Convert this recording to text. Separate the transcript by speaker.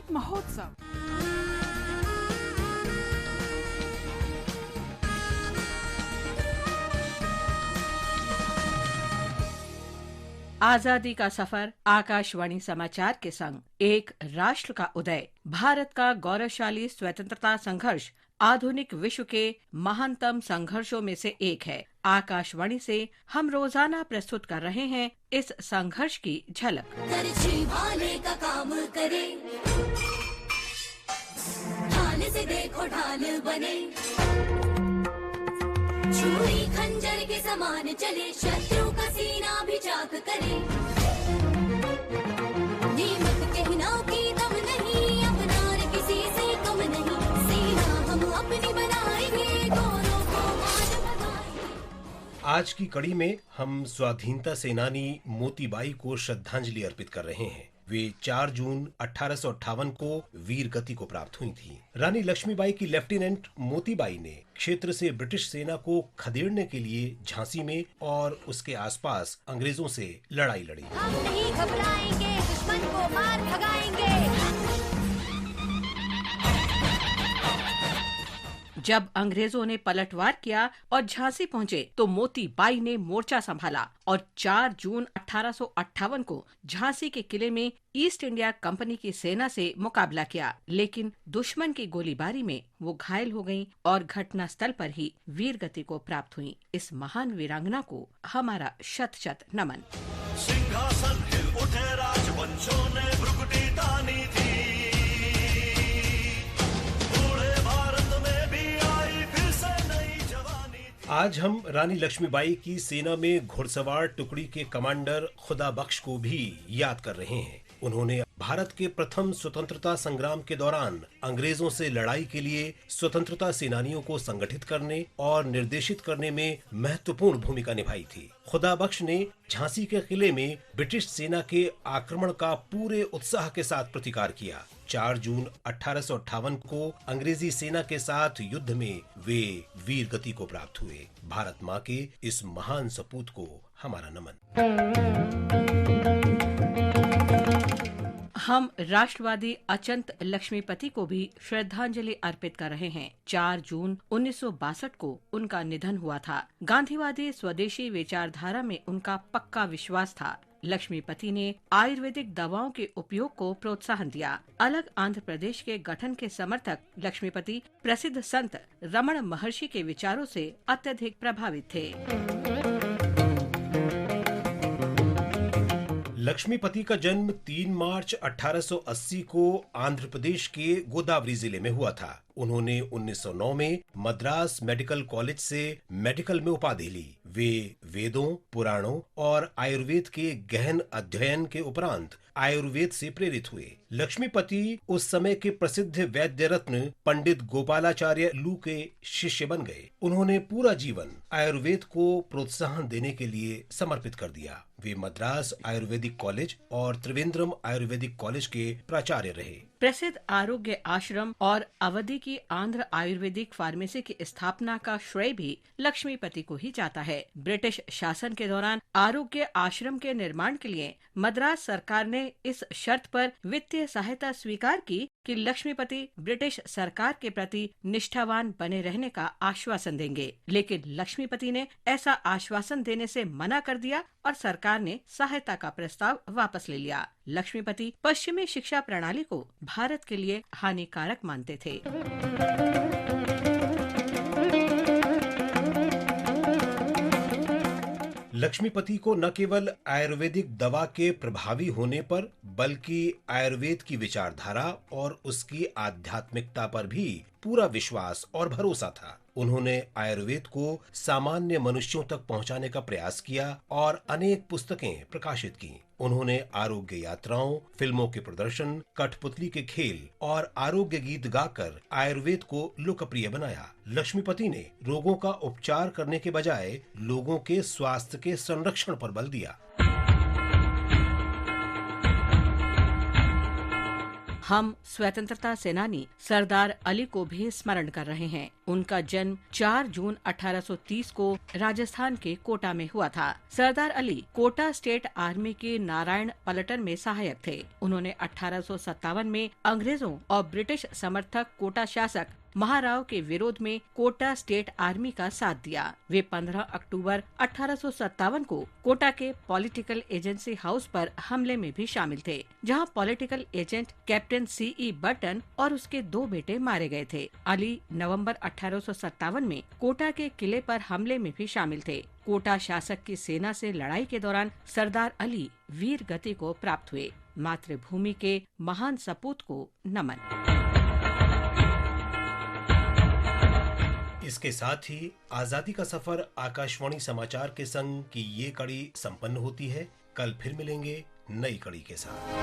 Speaker 1: संगीत महोत्सव। आजादी का सफर, आकाशवाणी समाचार के संग एक राष्ट्र का उदय, भारत का गौरवशाली स्वतंत्रता संघर्ष आधुनिक विश्व के महानतम संघर्षों में से एक है। आकाशवाणी से हम रोजाना प्रस्तुत कर रहे हैं इस संघर्ष की झलक।
Speaker 2: वाले का काम करे, ढाल से देखो ढाल बने, छुरी खंजर के समान चले, शत्रु का सीना भी चाक करे। नीमक कहना की दम नहीं, अपना रे किसी से कम नहीं, सीना हम अपनी बनाएंगे, दोनों को मान बनाएंगे।
Speaker 3: आज की कड़ी में हम स्वाधीनता सेनानी मोतीबाई को श्रद्धांजलि अर्पित कर रहे हैं। वे 4 जून 1858 को वीर गति को प्राप्त हुई थी। रानी लक्ष्मीबाई की लेफ्टिनेंट मोतीबाई ने क्षेत्र से ब्रिटिश सेना को खदेड़ने के लिए झांसी में और उसके आसपास अंग्रेजों से लड़ाई लड़ी।
Speaker 2: हम नहीं घबराएंगे, दुश्मन को मार भगाएंगे।
Speaker 1: जब अंग्रेजों ने पलटवार किया और झांसी पहुंचे तो मोतीबाई ने मोर्चा संभाला और 4 जून 1858 को झांसी के किले में ईस्ट इंडिया कंपनी की सेना से मुकाबला किया, लेकिन दुश्मन की गोलीबारी में वो घायल हो गईं और घटना स्थल पर ही वीर गति को प्राप्त हुईं। इस महान वीरांगना को हमारा शत शत नमन।
Speaker 4: सिंहासन हिल उठे, राजवंशों ने भ्रुकुटी तानी थी,
Speaker 3: आज हम रानी लक्ष्मीबाई की सेना में घुड़सवार टुकड़ी के कमांडर खुदा बख्श को भी याद कर रहे हैं। उन्होंने भारत के प्रथम स्वतंत्रता संग्राम के दौरान अंग्रेजों से लड़ाई के लिए स्वतंत्रता सेनानियों को संगठित करने और निर्देशित करने में महत्वपूर्ण भूमिका निभाई थी। खुदा बख्श ने झांसी के किले में ब्रिटिश सेना के आक्रमण का पूरे उत्साह के साथ प्रतिकार किया। 4 जून 1858 को अंग्रेजी सेना के साथ युद्ध में वे वीर गति को प्राप्त हुए। भारत माँ के इस महान सपूत को हमारा नमन।
Speaker 1: हम राष्ट्रवादी अचंत लक्ष्मीपति को भी श्रद्धांजलि अर्पित कर रहे हैं। 4 जून 1962 को उनका निधन हुआ था। गांधीवादी स्वदेशी विचारधारा में उनका पक्का विश्वास था। लक्ष्मीपति ने आयुर्वेदिक दवाओं के उपयोग को प्रोत्साहन दिया। अलग आंध्र प्रदेश के गठन के समर्थक लक्ष्मीपति प्रसिद्ध संत रमण महर्षि के विचारों से अत्यधिक प्रभावित थे।
Speaker 3: लक्ष्मीपति का जन्म 3 मार्च 1880 को आंध्र प्रदेश के गोदावरी जिले में हुआ था। उन्होंने 1909 में मद्रास मेडिकल कॉलेज से मेडिकल में उपाधि ली। वे वेदों, पुराणों और आयुर्वेद के गहन अध्ययन के उपरांत आयुर्वेद से प्रेरित हुए। लक्ष्मीपति उस समय के प्रसिद्ध वैद्य रत्न पंडित गोपालाचार्य लू के शिष्य बन गए। उन्होंने पूरा जीवन आयुर्वेद को प्रोत्साहन देने के लिए समर्पित कर दिया। वे मद्रास आयुर्वेदिक कॉलेज और त्रिवेंद्रम आयुर्वेदिक कॉलेज के प्राचार्य रहे।
Speaker 1: प्रसिद्ध आरोग्य आश्रम और अवधि की आंध्र आयुर्वेदिक फार्मेसी की स्थापना का श्रेय भी लक्ष्मीपति को ही जाता है। ब्रिटिश शासन के दौरान आरोग्य आश्रम के निर्माण के लिए मद्रास सरकार ने इस शर्त पर वित्तीय सहायता स्वीकार की कि लक्ष्मीपति ब्रिटिश सरकार के प्रति निष्ठावान बने रहने का आश्वासन देंगे, लेकिन लक्ष्मीपति ने ऐसा आश्वासन देने से मना कर दिया और सरकार ने सहायता का प्रस्ताव वापस ले लिया। लक्ष्मीपति पश्चिमी शिक्षा प्रणाली को भारत के लिए हानिकारक मानते थे।
Speaker 3: लक्ष्मीपति को न केवल आयुर्वेदिक दवा के प्रभावी होने पर बल्कि आयुर्वेद की विचारधारा और उसकी आध्यात्मिकता पर भी पूरा विश्वास और भरोसा था। उन्होंने आयुर्वेद को सामान्य मनुष्यों तक पहुंचाने का प्रयास किया और अनेक पुस्तकें प्रकाशित की। उन्होंने आरोग्य यात्राओं, फिल्मों के प्रदर्शन, कठपुतली के खेल और आरोग्य गीत गाकर आयुर्वेद को लोकप्रिय बनाया। लक्ष्मीपति ने रोगों का उपचार करने के बजाय लोगों के स्वास्थ्य के संरक्षण पर बल दिया।
Speaker 1: हम स्वतंत्रता सेनानी सरदार अली को भी स्मरण कर रहे हैं। उनका जन्म 4 जून 1830 को राजस्थान के कोटा में हुआ था। सरदार अली कोटा स्टेट आर्मी के नारायण पलटन में सहायक थे। उन्होंने 1857 में अंग्रेजों और ब्रिटिश समर्थक कोटा शासक महाराव के विरोध में कोटा स्टेट आर्मी का साथ दिया। वे 15 अक्टूबर 1857 को कोटा के पॉलिटिकल एजेंसी हाउस पर हमले में भी शामिल थे, जहां political agent captain C.E. Burton और उसके 2 बेटे मारे गए थे। अली नवंबर 1857 में कोटा के किले पर हमले में भी शामिल थे। कोटा शासक की सेना से लड़ाई के दौरान सरदार अली वीर गति को प्राप्त हुए। मातृभूमि के महान सपूत को नमन।
Speaker 3: इसके साथ ही आजादी का सफर आकाशवाणी समाचार के संग की ये कड़ी संपन्न होती है। कल फिर मिलेंगे नई कड़ी के साथ।